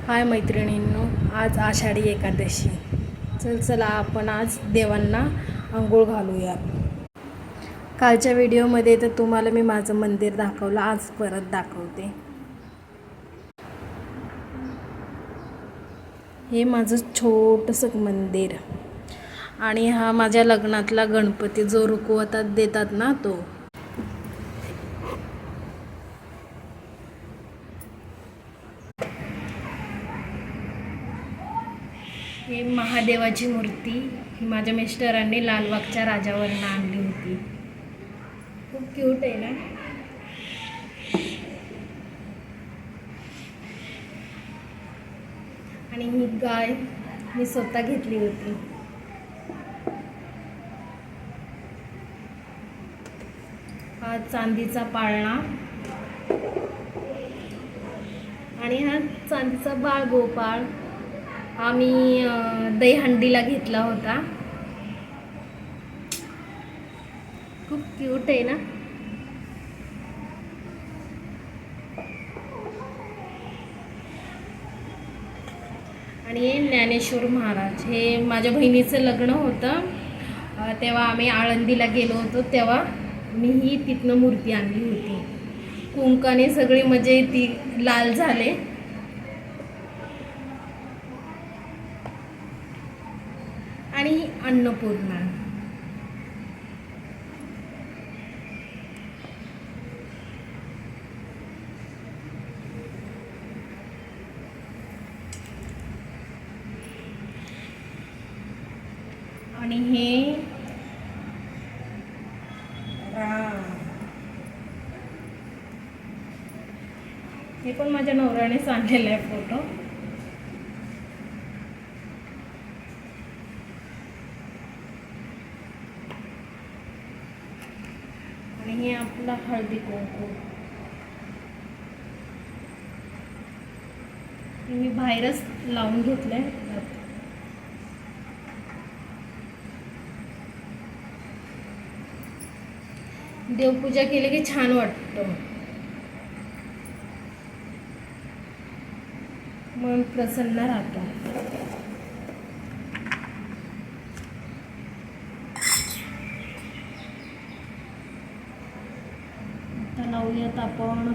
हाय मैत्रिणींनो, आज आषाढी एकादशी. चला आपण आज देवांना अंघोळ घालूया. कालच्या व्हिडिओमध्ये तर तुम्हाला मी माझं मंदिर दाखवलं, आज परत दाखवते. हे माझं छोटंसं मंदिर आणि हा माझ्या लग्नातला गणपती जो रुकवतात देतात ना तो. हे महादेवाची मूर्ती ही माझ्या मिस्टरांनी लालबागच्या राजावरनं आणली होती. खूप क्यूट आहे ना. आणि ही गाय मी स्वतः घेतली होती. हा चांदीचा पाळणा आणि हा चांदीचा बाळ गोपाळ हा मी दहीहंडीला घेतला होता. खूप क्यूट आहे ना. आणि हे ज्ञानेश्वर महाराज, हे माझ्या बहिणीचं लग्न होतं तेव्हा आम्ही आळंदीला गेलो होतो, तेव्हा मी ही तिथनं मूर्ती आणली होती. कुंकाने सगळे म्हणजे ती लाल झाले. आणि ही अन्नपूर्णा. आणि हे राम, हे पण माझ्या नवऱ्यानेच आणलेलं आहे फोटो. आणि हे आपला हळदी कुंकू. हे मी बाहेरच लावून घेतलंय. देवपूजा केली की छान वाटतं, मन प्रसन्न राहतं. आता लावूयात आपण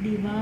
दिवा.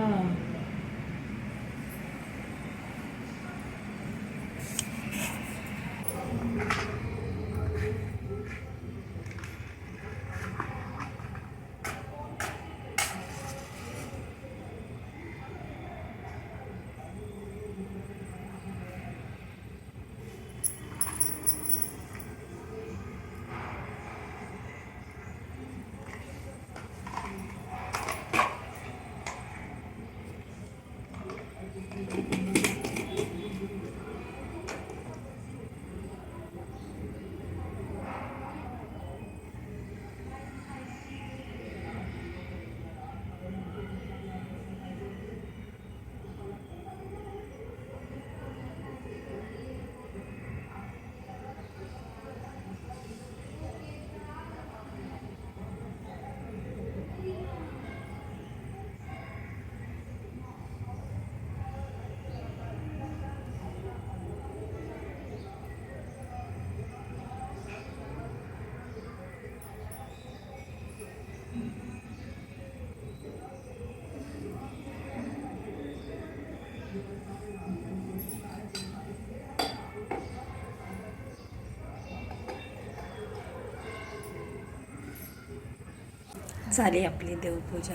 झाली आपली देवपूजा.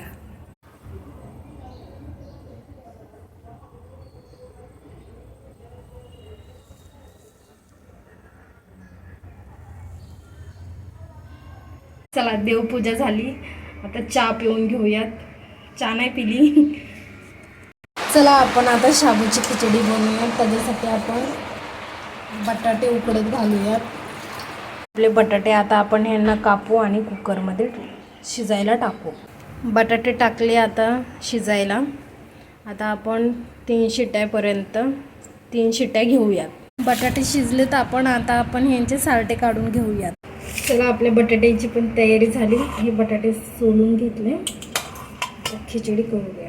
चला देवपूजा झाली, आता चहा पिऊन घेऊयात. चहा नाही पिली. चला आपण आता शाबूची खिचडी बनवूयात. त्याच्यासाठी आपण बटाटे उकडत घालूयात. आपले बटाटे आता आपण ह्यांना कापू आणि कुकरमध्ये शिजायला टाकू. बटाटे टाकले आता शिजायला. आता आपण 3 शिट्ट्या घेऊयात. बटाटे शिजले तर आपण ह्यांचे सालटे काढून घेऊयात. चला आपल्या बटाट्याची पण तयारी झाली. हे बटाटे सोलून घेतले. खिचडी करूया.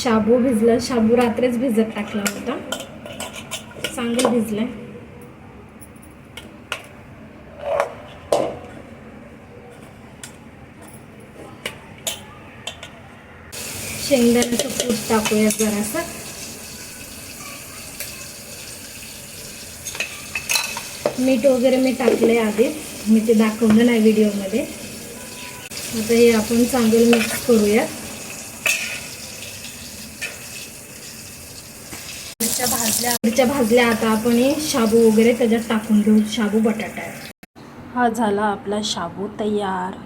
शाबू भिजलं. शाबू रात्रीच भिजत टाकला होता. चांगलं भिजलंय. शेंगदाण्याचं कूट टाकूया जरासं. मीठ वगैरे मी टाकले आधीच, मी ते दाखवलं नाही व्हिडिओमध्ये. आता हे आपण चांगलं मिक्स करूया. मिरच्या भाजल्या. आता आपण हे शाबू वगैरे त्याच्यात टाकून घेऊ. शाबू बटाटा. हा झाला आपला शाबू तयार.